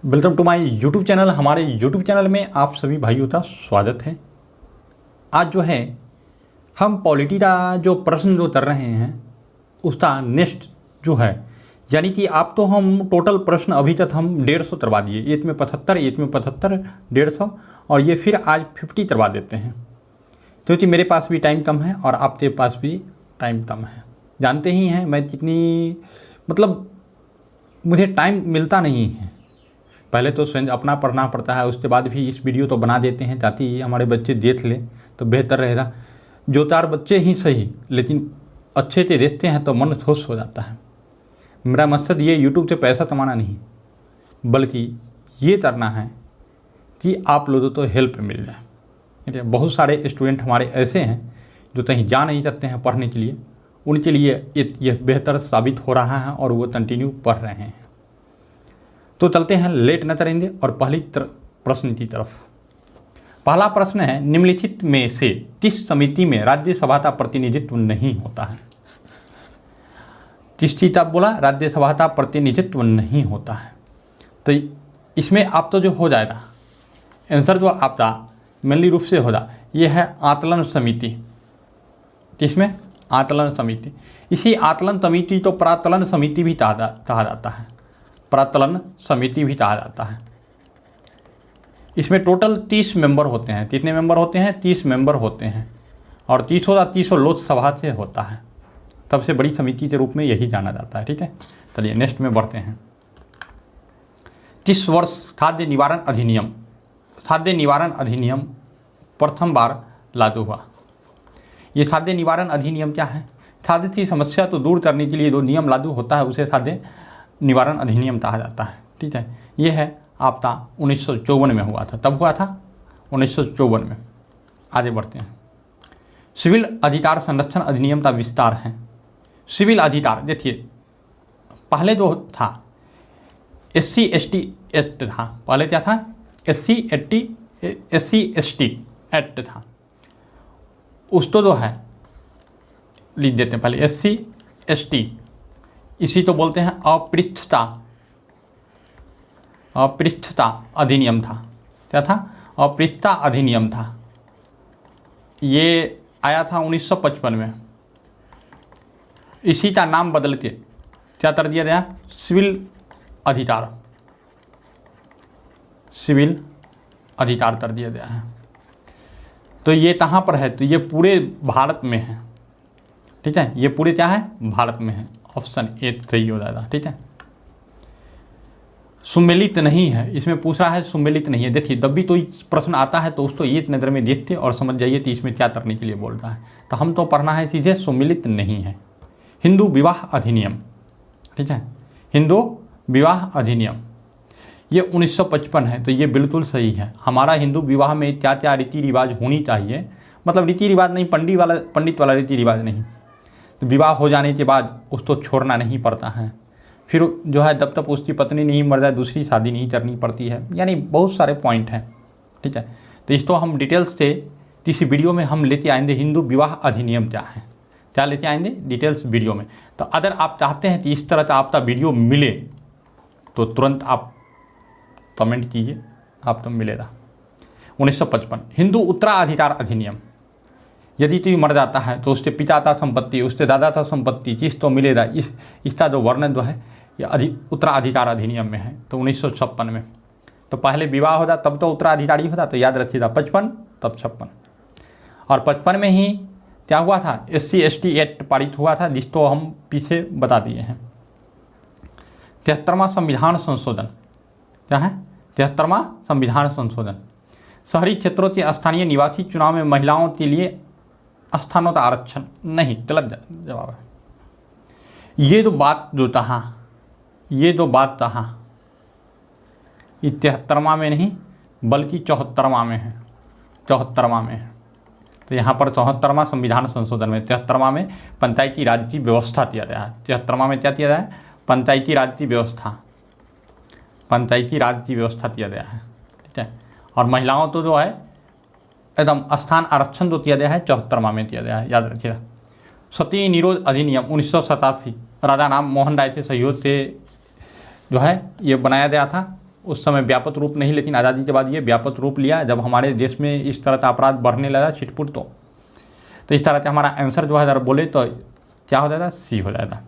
Welcome to my YouTube channel. हमारे YouTube channel में आप सभी भाइयों का स्वागत है। आज जो है हम पॉलिटी का जो प्रश्न जो कर रहे हैं उसका नेक्स्ट जो है, यानी कि आप तो हम टोटल प्रश्न अभी तक हम 150 करवा दिए, एक में 75, 150 और ये फिर आज 50 करवा देते हैं, क्योंकि मेरे पास भी टाइम कम है और आपके पास भी टाइम कम है। जानते ही हैं मैं कितनी मुझे टाइम मिलता नहीं है। पहले तो स्वयं अपना पढ़ना पड़ता है, उसके बाद भी इस वीडियो तो बना देते हैं ताकि हमारे बच्चे देख लें तो बेहतर रहेगा। जो चार बच्चे ही सही लेकिन अच्छे से देखते हैं तो मन खुश हो जाता है। मेरा मकसद ये यूट्यूब से पैसा कमाना नहीं, बल्कि ये करना है कि आप लोगों को हेल्प मिल जाए। ठीक है, बहुत सारे स्टूडेंट हमारे ऐसे हैं जो कहीं जा नहीं सकते हैं पढ़ने के लिए, उनके लिए ये बेहतर साबित हो रहा है और वो कंटिन्यू पढ़ रहे हैं। तो चलते हैं लेट न करेंगे और पहली प्रश्न की तरफ। पहला प्रश्न है, निम्नलिखित में से किस समिति में राज्यसभा का प्रतिनिधित्व नहीं होता है? किसकी तब बोला? राज्यसभा का प्रतिनिधित्व नहीं होता है। तो इसमें आप तो जो हो जाएगा आंसर जो आपका मेनली रूप से होगा ये है आकलन समिति। किसमें? आकलन समिति। इसी आकलन समिति तो प्राकलन समिति भी कहा जाता है, प्राकलन समिति भी कहा जाता है। इसमें टोटल 30 मेंबर होते हैं। कितने मेंबर होते हैं? 30 मेंबर होते हैं और 30 लोकसभा से होता है। सबसे बड़ी समिति के रूप में यही जाना जाता है। ठीक है, चलिए नेक्स्ट में बढ़ते हैं। किस वर्ष खाद्य निवारण अधिनियम प्रथम बार लागू हुआ? ये खाद्य निवारण अधिनियम क्या है? खाद्य की समस्या तो दूर करने के लिए जो नियम लागू होता है उसे खाद्य निवारण अधिनियम कहा जाता है। ठीक है, ये है आपका 1954 में हुआ था। तब हुआ था 1954 में। आगे बढ़ते हैं। सिविल अधिकार संरक्षण अधिनियम का विस्तार है। सिविल अधिकार देखिए, पहले जो था SC/ST एक्ट था। पहले क्या था? SC/ST एक्ट था। उसको जो है लिख देते हैं पहले SC/ST। इसी तो बोलते हैं अपृष्ठता अधिनियम था। क्या था? अपृष्ठता अधिनियम था। ये आया था 1955 में। इसी का नाम बदल के क्या कर दिया गया? सिविल अधिकार कर दिया गया है। तो ये कहाँ पर है? तो ये पूरे भारत में है। ठीक है, ये पूरे क्या है? भारत में है। ऑप्शन ए सही हो जाएगा। ठीक है, सुमेलित नहीं है। इसमें पूछ रहा है सुमेलित नहीं है। देखिए जब भी कोई प्रश्न आता है तो उसको एक नज़र में देखते और समझ जाइए कि इसमें क्या करने के लिए बोल रहा है। तो हम तो पढ़ना है सीधे सुमेलित नहीं है। हिंदू विवाह अधिनियम। ठीक है, हिंदू विवाह अधिनियम ये 1955 है। तो ये बिल्कुल सही है। हमारा हिंदू विवाह में क्या क्या रीति रिवाज होनी चाहिए, मतलब रीति रिवाज नहीं, पंडित वाला रीति रिवाज नहीं। तो विवाह हो जाने के बाद उसको छोड़ना नहीं पड़ता है। फिर जो है जब तक उसकी पत्नी नहीं मर जाए दूसरी शादी नहीं करनी पड़ती है। यानी बहुत सारे पॉइंट हैं। ठीक है, तो इसको हम डिटेल्स से किसी वीडियो में हम लेते आएंगे। हिंदू विवाह अधिनियम क्या है, क्या लेते आएंगे डिटेल्स वीडियो में। तो अगर आप चाहते हैं कि इस तरह का आपका वीडियो मिले तो तुरंत आप कमेंट कीजिए, आपको मिलेगा। 1955 हिंदू उत्तराधिकार अधिनियम। यदि कोई मर जाता है तो उसके पिता था संपत्ति, उसके दादा था संपत्ति, किस तो मिलेगा। इसका जो वर्णन जो है ये उत्तराधिकार अधिनियम में है। तो 1956 में। तो पहले विवाह होता तब तो उत्तराधिकारी होता। तो याद रखिएगा 55 तब 56। और 55 में ही क्या हुआ था? SC/ST एक्ट पारित हुआ था, जिसको हम पीछे बता दिए हैं। 73वां संविधान संशोधन क्या है? 73वां संविधान संशोधन। शहरी क्षेत्रों के स्थानीय निवासी चुनाव में महिलाओं के लिए स्थानों का आरक्षण नहीं। गलत जवाब है। ये जो बात जो कहा 73वां में नहीं बल्कि 74वां में है। 74वां में है। तो यहाँ पर 74वां संविधान संशोधन में 73वां में पंचायती राज की व्यवस्था किया गया है। 73वां में क्या किया गया है? पंचायती राज की व्यवस्था किया गया है। ठीक है, और महिलाओं तो जो है एकदम स्थान आरक्षण जो किया गया है 74वां में किया गया है। याद रखिएगा। सती निरोध अधिनियम 1987 राजा राम मोहन राय के सहयोग से जो है ये बनाया गया था। उस समय व्यापक रूप नहीं, लेकिन आज़ादी के बाद ये व्यापक रूप लिया जब हमारे देश में इस तरह का अपराध बढ़ने लगा छिटपुट। तो इस तरह से हमारा आंसर जो है अगर बोले तो क्या हो जाएगा, सी हो जाएगा।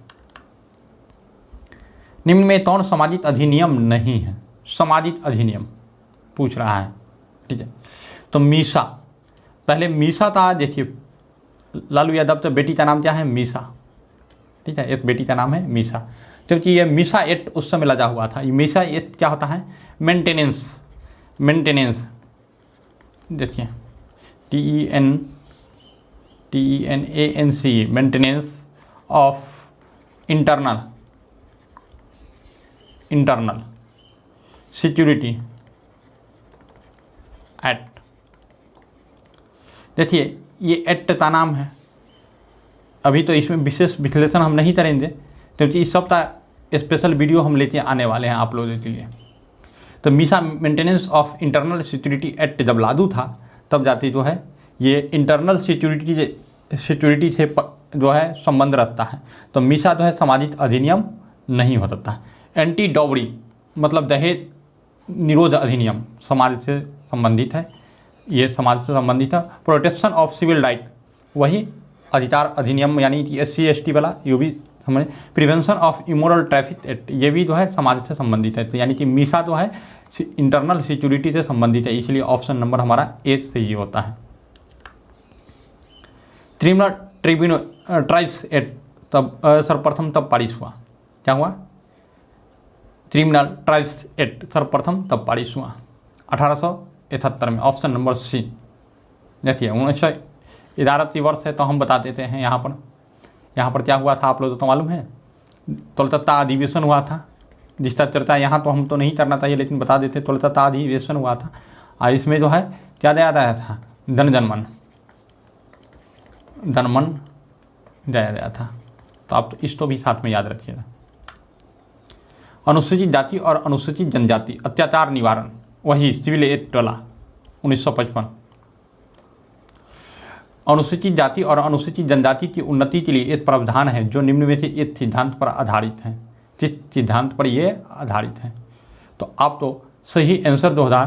निम्न में कौन सामाजिक अधिनियम नहीं है? सामाजिक अधिनियम पूछ रहा है, ठीक है। तो मीसा, पहले मीसा था, देखिए लालू यादव तो बेटी का नाम क्या है, मीसा, ठीक है, एक बेटी का नाम है मीसा, क्योंकि ये मीसा एक्ट उस समय लगा हुआ था। ये मीसा एक्ट क्या होता है, मेंटेनेंस, देखिए TENANC, maintenance of internal security act. देखिए ये एक्ट का नाम है, अभी तो इसमें विशेष विश्लेषण हम नहीं करेंगे क्योंकि इस सब का स्पेशल वीडियो हम लेके आने वाले हैं आप लोगों के लिए। तो Misa maintenance of internal security act जब लागू था तब जाती जो है ये इंटरनल सिक्योरिटी से जो है संबंध रखता है। तो मीसा जो है सामाजिक अधिनियम नहीं हो सकता। एंटी डॉवरी मतलब दहेज निरोध अधिनियम समाज से संबंधित है, ये समाज से संबंधित है। प्रोटेक्शन ऑफ सिविल राइट वही अधिकार अधिनियम यानी कि SC/ST वाला, ये भी समझ। Prevention of immoral traffic act ये भी जो है समाज से संबंधित है। तो यानी कि मीसा जो है इंटरनल सिक्योरिटी से संबंधित है, इसलिए ऑप्शन नंबर हमारा ए से ही होता है। क्रिमिनल ट्राइब्यूनल्स एक्ट तब सर्वप्रथम तब पारित हुआ, क्या हुआ, क्रिमिनल ट्राइब्स एक्ट सर्वप्रथम तब पारित हुआ 1871 में, ऑप्शन नंबर सी। देखिए 1911 की वर्ष है तो हम बता देते हैं। यहाँ पर क्या हुआ था आप लोगों को तो मालूम है, कोलकाता अधिवेशन हुआ था, जिसका चर्चा यहाँ तो हम तो नहीं करना चाहिए लेकिन बता देते। कोलकाता अधिवेशन हुआ था और इसमें जो है क्या दिया गया था, जनमन दिया गया था। तो आप तो इसको भी साथ में याद रखिएगा। अनुसूचित जाति और अनुसूचित जनजाति अत्याचार निवारण वही सिविल एक्ट वाला 1955। अनुसूचित जाति और अनुसूचित जनजाति की उन्नति के लिए एक प्रावधान है जो निम्न में से एक सिद्धांत पर आधारित है। किस सिद्धांत पर ये आधारित है? तो आप तो सही आंसर जो होता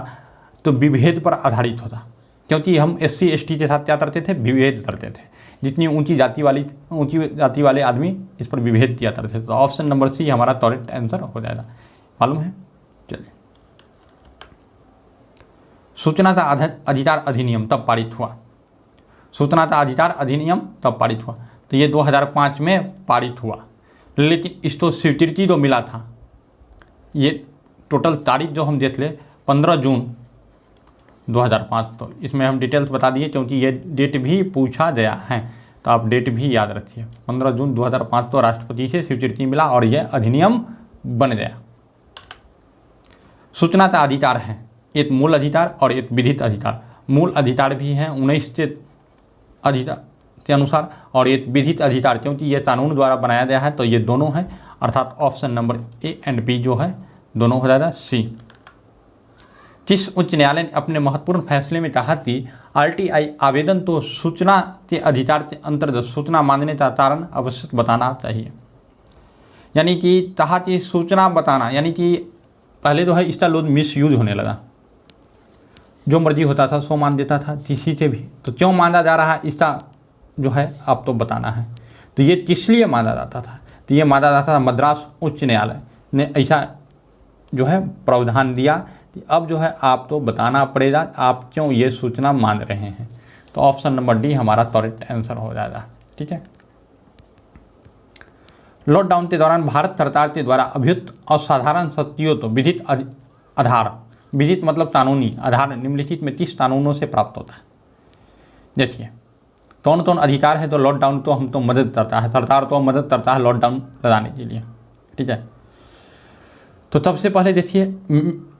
तो विभेद पर आधारित होता, क्योंकि हम SC/ST के साथ क्या करते थे, विभेद करते थे। जितनी ऊंची जाति वाले आदमी इस पर विभेद किया करते थे। तो ऑप्शन नंबर सी हमारा करेक्ट आंसर हो जाएगा, मालूम है। चलिए, सूचना का अधिकार अधिनियम तब पारित हुआ, सूचना का अधिकार अधिनियम तब पारित हुआ। तो ये 2005 में पारित हुआ, लेकिन इसको स्वीकृति तो मिला था। ये टोटल तारीख जो हम देख ले 15 जून 2005। तो इसमें हम डिटेल्स बता दिए क्योंकि ये डेट भी पूछा गया है, तो आप डेट भी याद रखिए। 15 जून 2005 तो राष्ट्रपति से स्वीकृति मिला और यह अधिनियम बन गया। सूचना का अधिकार है, एक मूल अधिकार और एक विधिक अधिकार। मूल अधिकार भी है 19 के अधिकार के अनुसार और एक विधिक अधिकार क्योंकि ये कानून द्वारा बनाया गया है। तो ये दोनों हैं, अर्थात option number A and B जो है दोनों हो जाएगा सी। किस उच्च न्यायालय ने अपने महत्वपूर्ण फैसले में कहा कि RTI आवेदन तो सूचना के अधिकार के अंतर्गत सूचना मांगने का कारण आवश्यक बताना चाहिए। यानी कि कहा कि सूचना बताना, यानी कि पहले जो है इसका लोग मिस यूज होने लगा, जो मर्जी होता था सो मान देता था किसी से भी। तो क्यों माना जा रहा है इसका जो है आप तो बताना है। तो ये किस लिए माना जाता था? तो ये माना जाता था मद्रास उच्च न्यायालय ने ऐसा जो है प्रावधान दिया कि अब जो है आप तो बताना पड़ेगा आप क्यों ये सूचना मांग रहे हैं। तो ऑप्शन नंबर डी हमारा करेक्ट आंसर हो जाएगा, ठीक है। लॉकडाउन के दौरान भारत सरकार के द्वारा अभियुक्त असाधारण शक्तियों तो विधिक आधार, विधिक मतलब कानूनी आधार निम्नलिखित में किस कानूनों से प्राप्त होता है? देखिए कौन कौन अधिकार है। तो लॉकडाउन तो हम तो मदद करता है, सरकार तो मदद करता है लॉकडाउन लगाने के लिए, ठीक है। तो सबसे पहले देखिए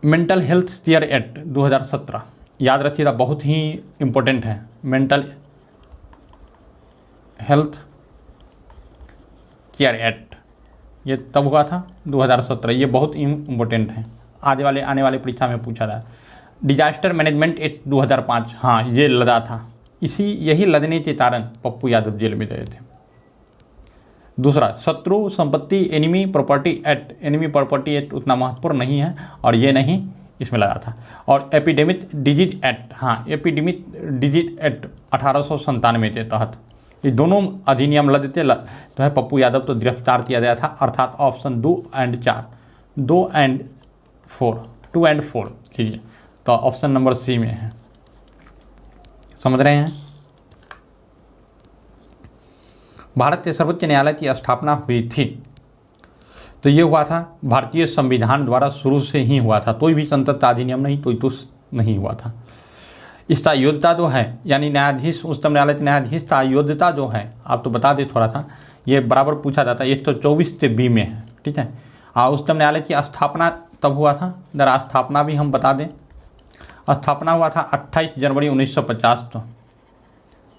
मेंटल हेल्थ केयर एक्ट 2017 याद रखिएगा, बहुत ही इम्पोर्टेंट है। मेंटल हेल्थ केयर एक्ट ये तब हुआ था 2017, ये बहुत इम्पोर्टेंट है, आने वाले परीक्षा में पूछा था। डिजास्टर मैनेजमेंट एक्ट 2005 हाँ ये लदा था, यही लदने के कारण पप्पू यादव जेल में गए थे। दूसरा, शत्रु संपत्ति enemy property act, enemy property act उतना महत्वपूर्ण नहीं है और ये नहीं इसमें लगा था। और एपिडेमिक डिजीज एक्ट, हाँ एपिडेमिक डिजीज एक्ट 1897 के तहत ये दोनों अधिनियम लद थे। तो है पप्पू यादव तो गिरफ्तार किया गया था, अर्थात ऑप्शन 2 और 4, 2 और 4 लीजिए, तो ऑप्शन नंबर सी में है। समझ रहे हैं। भारत के सर्वोच्च न्यायालय की स्थापना हुई थी तो ये हुआ था भारतीय संविधान द्वारा, शुरू से ही हुआ था, कोई भी संसद अधिनियम नहीं, कोई कुछ नहीं हुआ था। इसका योग्यता जो है, यानी न्यायाधीश, उच्चतम न्यायालय के न्यायाधीश का योग्यता जो है, आप तो बता दें थोड़ा सा, ये बराबर पूछा जाता है, 124 से बी में है, ठीक है। उच्चतम न्यायालय की स्थापना तब हुआ था, जरा स्थापना भी हम बता दें। स्थापना हुआ था 28 जनवरी 1950 तो,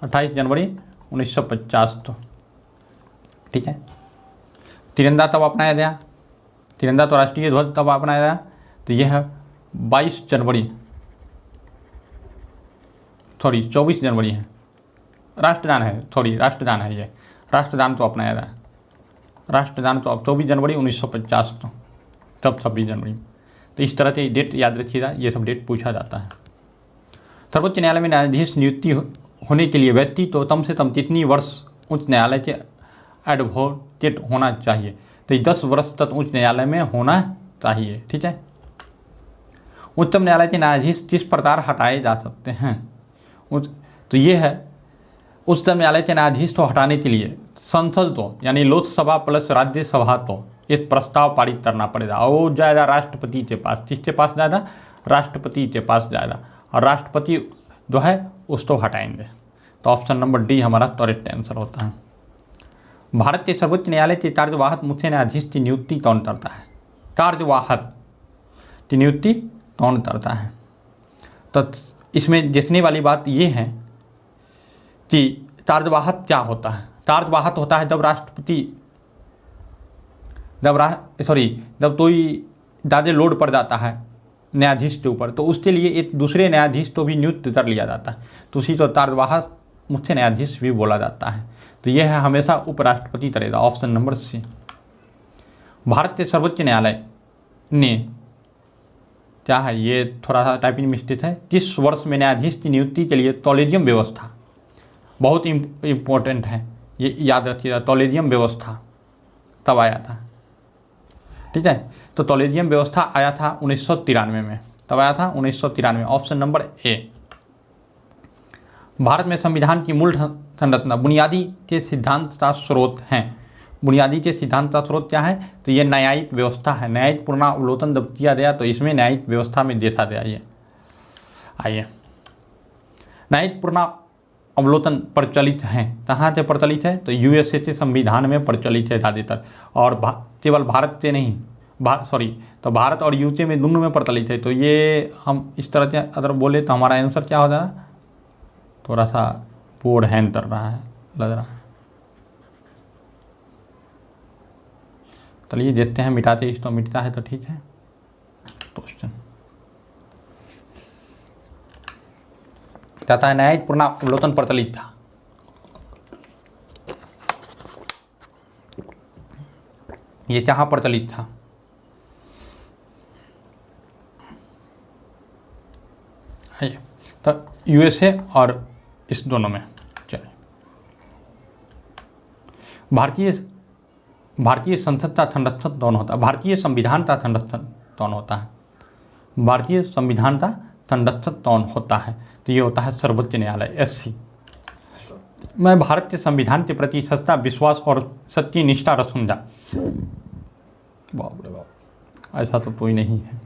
28 जनवरी 1950 तो, ठीक है। तिरंगा तब अपनाया गया, तिरंगा तो राष्ट्रीय ध्वज तब अपनाया गया, तो यह है 22 जनवरी, सॉरी 24 जनवरी है, राष्ट्रगान है, सॉरी राष्ट्रगान है, ये राष्ट्रगान तो अपनाया गया, राष्ट्रगान तो अब 24 जनवरी 1950 तो, तब 26 जनवरी। तो इस तरह से डेट याद रखिएगा, ये सब डेट पूछा जाता है। सर्वोच्च न्यायालय में न्यायाधीश नियुक्ति होने के लिए व्यक्ति तो कम से कम कितनी वर्ष उच्च न्यायालय के एडवोकेट होना चाहिए, तो 10 वर्ष तक उच्च न्यायालय में होना चाहिए, ठीक है। उच्चतम न्यायालय के न्यायाधीश किस प्रकार हटाए जा सकते हैं, तो ये है, उच्चतम न्यायालय के न्यायाधीश को हटाने के लिए संसद को, यानी लोकसभा प्लस राज्यसभा को एक प्रस्ताव पारित करना पड़ेगा, और जाएगा राष्ट्रपति के पास। किसके पास जाएगा, राष्ट्रपति के पास जाएगा, और राष्ट्रपति जो है उसको हटाएंगे। तो ऑप्शन नंबर डी हमारा करेक्ट आंसर होता है। भारत के सर्वोच्च न्यायालय के कार्यवाहक मुख्य न्यायाधीश की नियुक्ति कौन करता है, कार्यवाहक की नियुक्ति कौन करता है। तो इसमें देखने वाली बात ये है कि कार्यवाहक क्या होता है। कार्यवाहक होता है जब राष्ट्रपति, जब कोई ज़्यादा लोड पड़ जाता है न्यायाधीश के ऊपर, तो उसके लिए एक दूसरे न्यायाधीश को भी नियुक्त कर लिया जाता है, तो उसी को कार्यवाहक मुख्य न्यायाधीश भी बोला जाता है। तो यह है हमेशा उपराष्ट्रपति करेगा, ऑप्शन नंबर सी। भारत के सर्वोच्च न्यायालय ने क्या है, ये थोड़ा सा टाइपिंग मिस्टेक है, किस वर्ष में न्यायाधीश की नियुक्ति के लिए कॉलेजियम व्यवस्था, बहुत इम्पोर्टेंट है, ये याद रखिएगा, कॉलेजियम व्यवस्था तब आया था, ठीक है। तो कॉलेजियम व्यवस्था आया था 1993 में, तब आया था 1993, ऑप्शन नंबर ए। भारत में संविधान की मूल संरचना बुनियादी के सिद्धांत का स्रोत हैं। बुनियादी के सिद्धांत का स्रोत क्या है, तो ये न्यायिक व्यवस्था है। न्यायिक पुनरावलोकन जब किया गया तो इसमें न्यायिक व्यवस्था में देखा गया। ये आइए, न्यायिक पुनरावलोकन प्रचलित हैं, कहाँ से प्रचलित है, तो यूएसए के संविधान में प्रचलित है ज़्यादातर, और केवल भारत से नहीं, तो भारत और यूके में दोनों में प्रचलित है। तो ये हम इस तरह से अगर बोले तो हमारा आंसर क्या हो जाएगा, थोड़ा सा बोर्ड हैंग कर रहा है लग रहा है, चलिए देखते हैं, मिटाते इसको, मिटता है तो ठीक है। क्वेश्चन कहता है न्यायिक पुनरावलोकन प्रचलित था, ये कहाँ प्रचलित था, तो यूएसए और इस दोनों में। चलिए, भारतीय संसद का संरक्षण कौन होता है, भारतीय संविधान का संरक्षण कौन होता है, भारतीय संविधान का संरक्षण कौन होता है, तो ये होता है सर्वोच्च न्यायालय, एससी। मैं भारत के संविधान के प्रति सच्चा विश्वास और सच्ची निष्ठा रखूंगा। बाप रे बाप, ऐसा तो कोई नहीं है।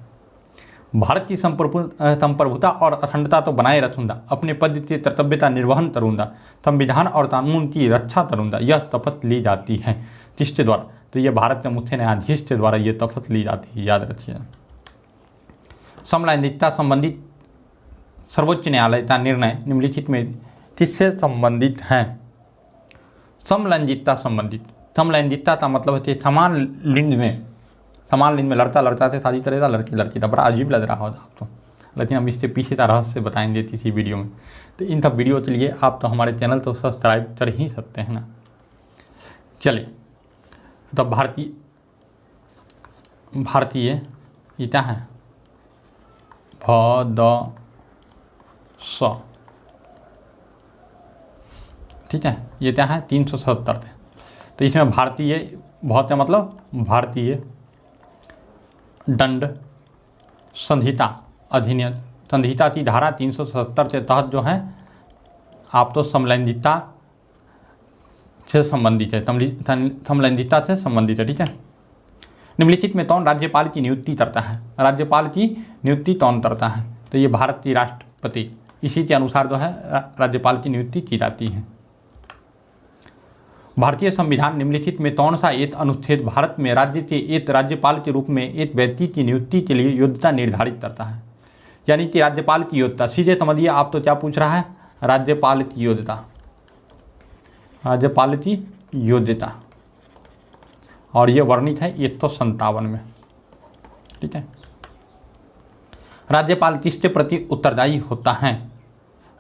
भारत की संप्रभुता और अखंडता तो बनाए रखूंगा, अपने पद के कर्तव्य का निर्वहन करूंगा, संविधान और कानून की रक्षा करूंगा। यह शपथ ली जाती है किसके द्वारा, तो यह भारत के मुख्य न्यायाधीश के द्वारा ये शपथ ली जाती है, याद रखिए। समलैंगिकता संबंधित सर्वोच्च न्यायालय का निर्णय निम्नलिखित में किससे संबंधित है। समलैंगिकता संबंधित, समलैंगिकता का मतलब है समान लिंग में लड़का से शादी करेगा, लड़की का। बड़ा अजीब लग रहा होगा आपको, लेकिन हम इससे पीछे का रहस्य बताएंगे इसी वीडियो में। तो इन सब वीडियो के लिए आप तो हमारे चैनल तो सब्सक्राइब कर ही सकते हैं ना। चलिए मतलब भारतीय ये क्या है, भ द स, ठीक है, ये क्या है 377 थे। तो इसमें भारतीय बहुत है मतलब भारतीय दंड संहिता अधिनियम, संहिता की धारा 377 के तहत जो है आप तो समलैंगिकता से संबंधित है, समलैंगिकता से संबंधित है, ठीक है। निम्नलिखित में कौन राज्यपाल की नियुक्ति करता है, राज्यपाल की नियुक्ति कौन करता है, तो ये भारत की राष्ट्रपति, इसी के अनुसार जो है राज्यपाल की नियुक्ति की जाती है। भारतीय संविधान निम्नलिखित में कौन सा एक अनुच्छेद भारत में राज्य के एक राज्यपाल के रूप में एक व्यक्ति की नियुक्ति के लिए योग्यता निर्धारित करता है, यानी कि राज्यपाल की योग्यता, सीधे समझिए आप तो क्या पूछ रहा है, राज्यपाल की योग्यता, राज्यपाल की योग्यता, और ये वर्णित है 157 में, ठीक है। राज्यपाल किसके प्रति उत्तरदायी होता है,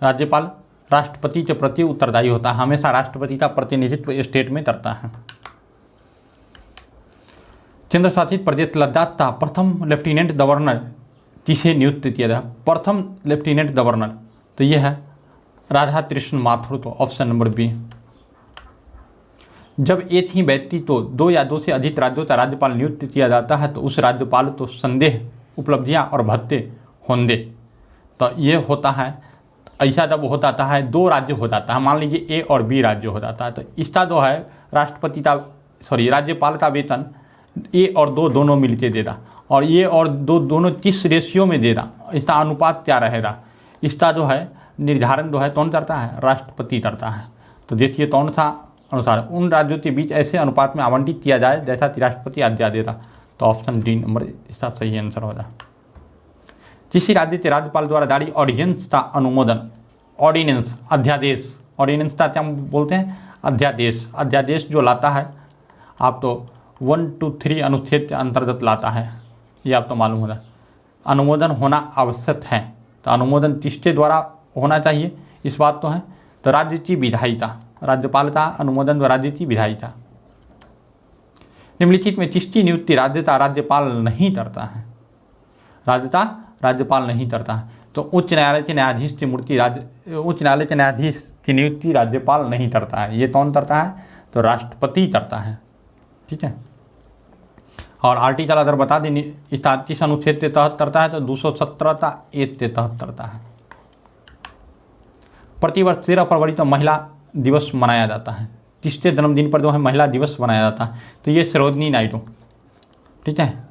राज्यपाल राष्ट्रपति के प्रति उत्तरदायी होता है, हमेशा राष्ट्रपति का प्रतिनिधित्व स्टेट में करता है। केंद्र शासित प्रदेश लद्दाख का प्रथम लेफ्टिनेंट गवर्नर किसे नियुक्त किया गया, प्रथम लेफ्टिनेंट गवर्नर, तो यह है राधा कृष्ण माथुर, तो ऑप्शन नंबर बी। जब एक ही व्यक्ति तो 2 या 2 से अधिक राज्यों का राज्यपाल नियुक्त किया जाता है तो उस राज्यपाल तो संदेह उपलब्धियां और भत्ते होंगे, तो ये होता है ऐसा जब हो जाता है 2 राज्य हो जाता है, मान लीजिए ए और बी राज्य हो जाता है, तो इसका जो है राष्ट्रपति का राज्यपाल का वेतन ए और 2 दोनों मिलके देगा, और ए और 2 दोनों किस रेशियो में देगा, इसका अनुपात क्या रहेगा, इसका जो है निर्धारण जो है कौन करता है, राष्ट्रपति करता है। तो देखिए कौन सा अनुसार उन राज्यों के बीच ऐसे अनुपात में आवंटित किया जाए जैसा कि राष्ट्रपति आज्ञा देता, तो ऑप्शन डी नंबर इसका सही आंसर होगा। किसी राज्य के राज्यपाल द्वारा जारी ऑर्डिनेंस का अनुमोदन, ऑर्डिनेंस अध्यादेश, ऑर्डिनेंस का क्या बोलते हैं, अध्यादेश, अध्यादेश जो लाता है आप तो 1, 2, 3 अनुच्छेद के अंतर्गत लाता है, ये आप तो मालूम होगा। अनुमोदन होना आवश्यक है, तो अनुमोदन किसके द्वारा होना चाहिए, इस बात तो है, तो राज्य की विधायिका, राज्यपाल का अनुमोदन तो राज्य की विधायिका। निम्नलिखित में किसकी नियुक्ति राज्य का राज्यपाल नहीं करता है, राज्य का राज्यपाल नहीं करता है, तो उच्च न्यायालय के न्यायाधीश की उच्च न्यायालय के न्यायाधीश की नियुक्ति राज्यपाल नहीं करता है, ये कौन करता है, तो राष्ट्रपति करता है, ठीक है। और आर्टिकल अगर बता दें किस अनुच्छेद के तहत करता है, तो 217 एक के तहत करता है। प्रतिवर्ष 13 फरवरी तो महिला दिवस मनाया जाता है, किसके जन्मदिन पर जो है महिला दिवस मनाया जाता है, तो ये सरोजनी नायडू, ठीक है,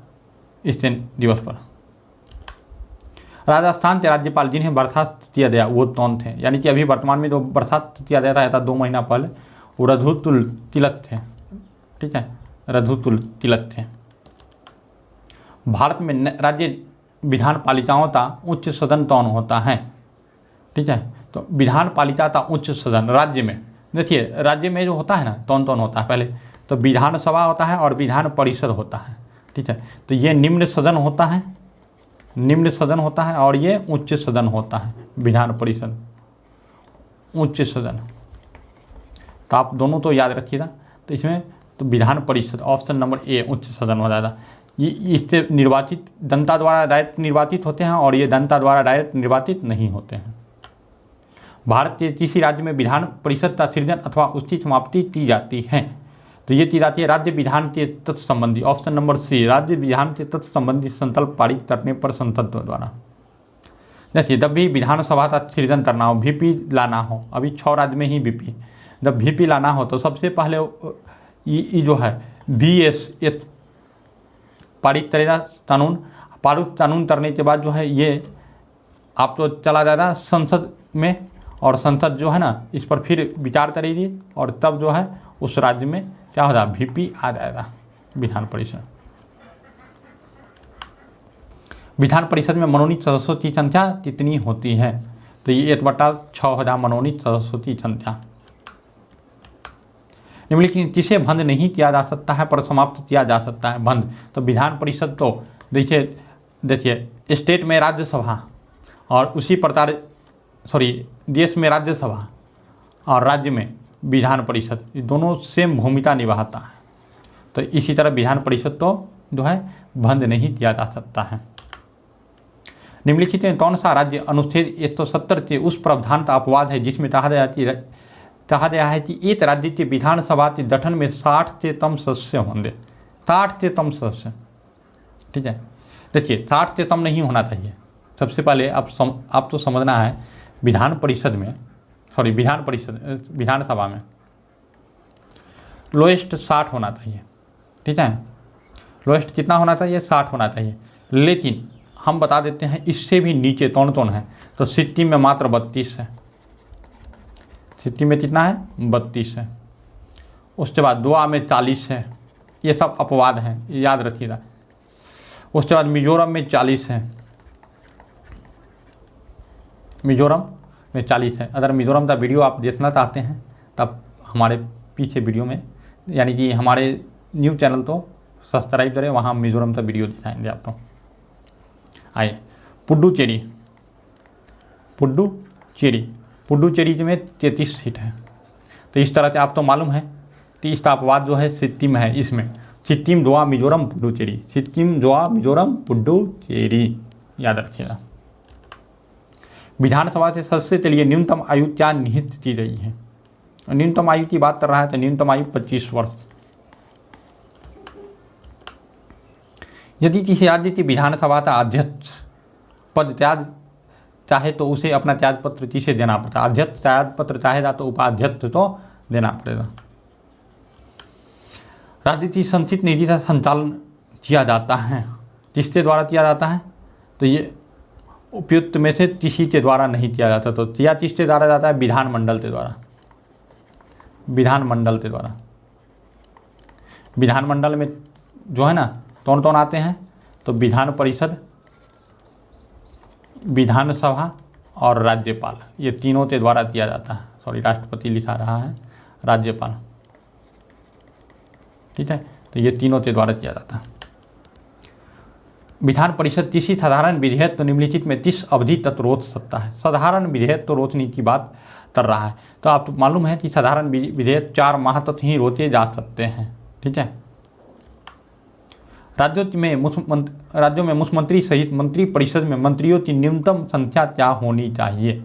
इस दिन दिवस पर। राजस्थान के राज्यपाल जिन्हें बर्खास्त किया गया वो कौन थे, यानी कि अभी वर्तमान में जो बर्खास्त किया गया था 2 महीना पहले, वो रघुतुल तिलक थे, ठीक है, रघुतुल तिलक थे। भारत में राज्य विधान पालिकाओं का उच्च सदन कौन होता है, ठीक है, तो विधान पालिका का उच्च सदन राज्य में, देखिए राज्य में जो होता है ना कौन कौन होता है, पहले तो विधानसभा होता है और विधान परिषद होता है, ठीक है, तो ये निम्न सदन होता है, निम्न सदन होता है, और ये उच्च सदन होता है, विधान परिषद उच्च सदन, तो आप दोनों तो याद रखिएगा। तो इसमें तो विधान परिषद ऑप्शन नंबर ए उच्च सदन हो जाएगा। ये इससे निर्वाचित जनता द्वारा डायरेक्ट निर्वाचित होते हैं, और ये जनता द्वारा डायरेक्ट निर्वाचित नहीं होते हैं। भारत के किसी राज्य में विधान परिषद का सृजन अथवा उसकी समाप्ति की जाती है, तो ये की जाती है राज्य विधान के तत्व संबंधी, ऑप्शन नंबर सी, राज्य विधान के तत्व संबंधी संकल्प पारित करने पर संसद द्वारा। जैसे जब भी विधानसभा का सृजन करना हो, वीपी लाना हो, अभी 6 राज्य में ही वीपी, जब वीपी लाना हो तो सबसे पहले ये जो है VS पारित करेगा कानून, पारित कानून करने के बाद जो है ये आप तो चला जाएगा संसद में, और संसद जो है ना इस पर फिर विचार करेगी, और तब जो है उस राज्य में क्या होगा, VP आ जाएगा विधान परिषद। विधान परिषद में मनोनीत सदस्यों की संख्या कितनी होती है, तो ये 1/6 मनोनीत सदस्यों की संख्या। निम्नलिखित किसे भंग नहीं किया जा सकता है पर समाप्त किया जा सकता है भंग, तो विधान परिषद तो देखिए स्टेट में राज्यसभा और उसी प्रकार देश में राज्यसभा और राज्य में विधान परिषद, ये दोनों सेम भूमिका निभाता है। तो इसी तरह विधान परिषद तो जो है बंद नहीं किया जा सकता है। निम्नलिखित में कौन सा राज्य अनुच्छेद 170 के उस प्रावधान का अपवाद है जिसमें कहा गया है कि एक राज्य की विधानसभा के गठन में 60 से कम सदस्य होंगे, 60 से कम सदस्य। ठीक है, देखिए 60 से कम नहीं होना चाहिए। सबसे पहले आप तो समझना है विधानसभा में लोएस्ट 60 होना चाहिए। ठीक है, लोएस्ट कितना होना चाहिए? 60 होना चाहिए। लेकिन हम बता देते हैं इससे भी नीचे कौन है, तो सिक्किम में मात्र 32 है। सिक्किम में कितना है? 32 है। उसके बाद गोवा में 40 है। ये सब अपवाद हैं, याद रखिएगा। उसके बाद मिजोरम में 40 है। मिजोरम में 40 है। अगर मिजोरम का वीडियो आप देखना चाहते हैं तब हमारे पीछे वीडियो में, यानी कि हमारे न्यूज़ चैनल तो सब्सक्राइब करें, वहाँ मिजोरम का वीडियो दिखाएंगे आपको। आइए पुडुचेरी में 33 सीट है। तो इस तरह से आप तो मालूम है कि इसका अपवाद जो है सिक्किम है। इसमें सिक्किम, गोवा, मिजोरम, पुडुचेरी, सिक्किम, गोवा, मिजोरम, पुडुचेरी, याद रखिएगा। विधानसभा से सदस्य के लिए न्यूनतम आयु क्या निहित की गई है? न्यूनतम आयु की बात कर रहा है तो न्यूनतम आयु 25 वर्ष। यदि किसी राज्य की विधानसभा का अध्यक्ष पद त्याग चाहे तो उसे अपना त्याग पत्र किसे देना पड़ता है? अध्यक्ष त्याग पत्र चाहेगा तो उपाध्यक्ष तो देना पड़ेगा। राज्य की संचित निधि का संचालन किया जाता है, किसके द्वारा किया जाता है? तो ये उपयुक्त में से किसी के द्वारा नहीं किया जाता, तो किया किसके द्वारा जाता है? विधानमंडल के द्वारा। विधानमंडल के द्वारा। विधानमंडल में जो है ना कौन आते हैं? तो विधान परिषद, विधानसभा और राज्यपाल, ये तीनों के द्वारा किया जाता है। सॉरी, राष्ट्रपति लिखा रहा है, राज्यपाल। ठीक है, तो ये तीनों के द्वारा किया जाता है। विधान परिषद किसी साधारण विधेयक तो निम्नलिखित में किस अवधि तक रोक सकता है? साधारण विधेयक तो रोकने की बात कर रहा है, तो आपको मालूम है कि साधारण विधेयक 4 माह तक ही रोके जा सकते हैं। ठीक है, राज्यों में मुख्यमंत्री सहित मंत्री परिषद में मंत्रियों की न्यूनतम संख्या क्या होनी चाहिए?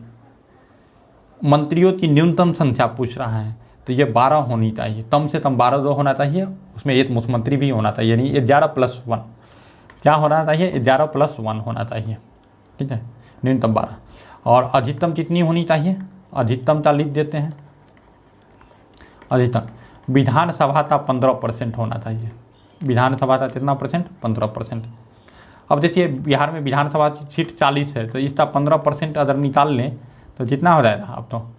मंत्रियों की न्यूनतम संख्या पूछ रहा है, तो ये 12 होनी चाहिए। कम से कम 12 जो होना चाहिए, उसमें एक मुख्यमंत्री भी होना चाहिए, यानी 11+1 क्या होना चाहिए? 11+1 होना चाहिए। ठीक है, न्यूनतम 12। और अधिकतम कितनी होनी चाहिए? अधिकतम का लिख देते हैं। अधिकतम विधानसभा का 15% होना चाहिए। विधानसभा का कितना परसेंट? 15%। अब देखिए बिहार में विधानसभा सीट 40 है, तो इसका 15% अगर निकाल लें तो कितना हो जाएगा? अब तो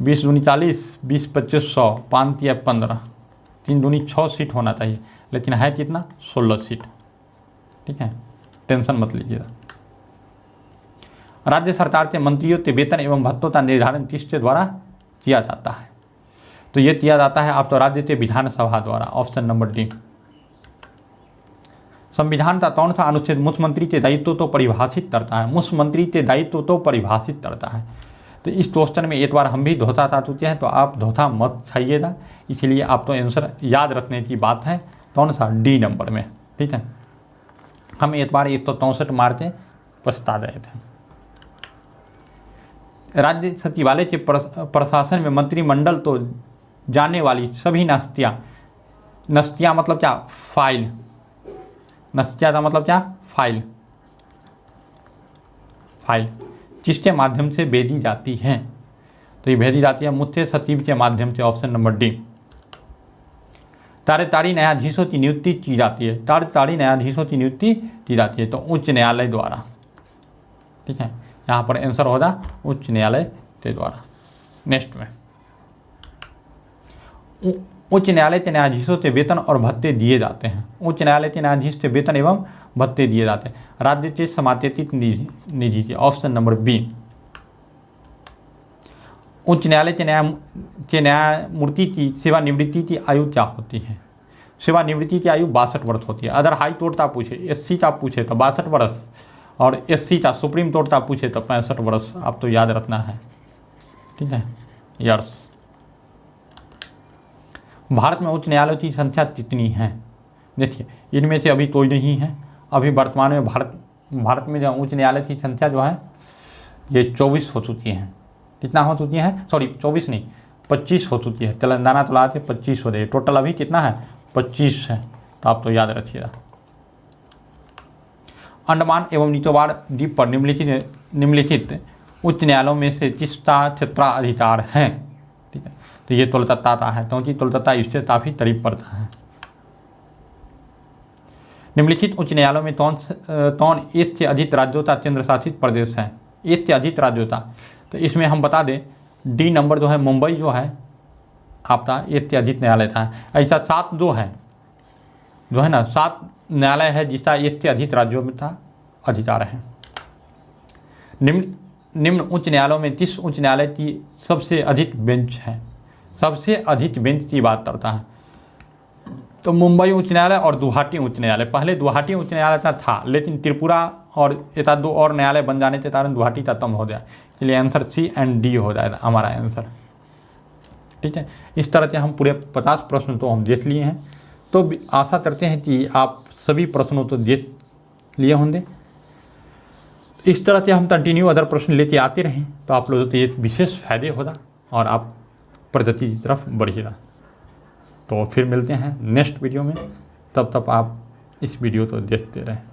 20 दूनी 40, 20 25 100, 5 या 15, 3 दूनी 6 सीट होना चाहिए, लेकिन है कितना? 16 सीट। ठीक है, टेंशन मत लीजिएगा। राज्य सरकार के मंत्रियों के वेतन एवं भत्तों का निर्धारण किसके द्वारा किया जाता है? तो ये किया जाता है आप तो राज्य के विधानसभा द्वारा। Option number D. संविधान का कौन सा अनुच्छेद मुख्यमंत्री के दायित्व तो परिभाषित करता है? मुख्यमंत्री के दायित्व तो परिभाषित करता है। तो इस क्वेश्चन में एक बार हम भी धोखा खा चुके हैं, तो आप धोखा मत खाइएगा। इसलिए आप तो आंसर याद रखने की बात है, कौन सा? डी नंबर में। ठीक है, हम एक बार 164 मार के पछता गए थे। राज्य सचिवालय के प्रशासन में मंत्रिमंडल तो जाने वाली सभी नस्तियाँ मतलब क्या? फाइल। नस्तियाँ का मतलब क्या? फाइल किसके माध्यम से भेजी जाती हैं? तो ये भेजी जाती है मुख्य सचिव के माध्यम से। Option number D. कार्यकारी न्यायाधीशों की नियुक्ति की जाती है। कार्यकारी न्यायाधीशों की नियुक्ति की जाती है तो उच्च न्यायालय द्वारा। ठीक है, यहाँ पर आंसर होगा उच्च न्यायालय के द्वारा। नेक्स्ट में उच्च न्यायालय के न्यायाधीशों से वेतन और भत्ते दिए जाते हैं। उच्च न्यायालय के न्यायाधीश से वेतन एवं भत्ते दिए जाते हैं राज्य के समातीत निधि के। Option number B. उच्च न्यायालय के न्यायमूर्ति की सेवानिवृत्ति की आयु क्या होती है? सेवानिवृत्ति की आयु 62 वर्ष होती है। अगर हाई कोर्ट का पूछे, एससी का पूछे तो 62 वर्ष, और एससी का सुप्रीम कोर्ट का पूछे तो 65 वर्ष। आप तो याद रखना है। ठीक है, यर्स। भारत में उच्च न्यायालयों की संख्या कितनी है? देखिए इनमें से अभी कोई नहीं है। अभी वर्तमान में भारत में जो उच्च न्यायालय की संख्या जो है ये 24 हो चुकी है। कितना हो चुकी है? सॉरी 24 नहीं, 25 हो चुकी है। तेलंगाना तो लाते 25 हो रही है। टोटल अभी कितना है? 25 है। तो आप तो याद रखिएगा। अंडमान एवं निकोबार द्वीप पर निम्नलिखित उच्च न्यायालयों में से किसका क्षेत्राधिकार है? ठीक है, तो ये कोलकाता आता है क्योंकि कोलकाता इससे काफ़ी करीब पड़ता है। निम्नलिखित उच्च न्यायालयों में कौन एक से अधिक राज्यों का केंद्र शासित प्रदेश है? एक से अधिक राज्यों का, तो इसमें हम बता दें डी नंबर जो है मुंबई जो है आपका एक से अधिक न्यायालय था। ऐसा 7 जो है ना 7 न्यायालय है जिसका एक से अधिक राज्यों में था अधिकार है। निम्न उच्च न्यायालयों में किस उच्च न्यायालय की सबसे अधिक बेंच है? सबसे अधिक बेंच की बात करता है तो मुंबई उच्च न्यायालय और गुवाहाटी उच्च न्यायालय। पहले गुवाहाटी उच्च न्यायालय का था, लेकिन त्रिपुरा और एक 2 और न्यायालय बन जाने के कारण गुवाहाटी का कम हो गया। इसलिए आंसर C एंड D हो जाएगा हमारा आंसर। ठीक है, इस तरह से हम पूरे 50 प्रश्न तो हम देख लिए हैं। तो आशा करते हैं कि आप सभी प्रश्नों तो देख लिए होंगे। इस तरह से हम कंटिन्यू अदर प्रश्न लेते आते रहें तो आप लोगों को ये विशेष फायदे होगा और आप प्रगति की तरफ बढ़िएगा। तो फिर मिलते हैं नेक्स्ट वीडियो में, तब तक आप इस वीडियो को देखते रहें।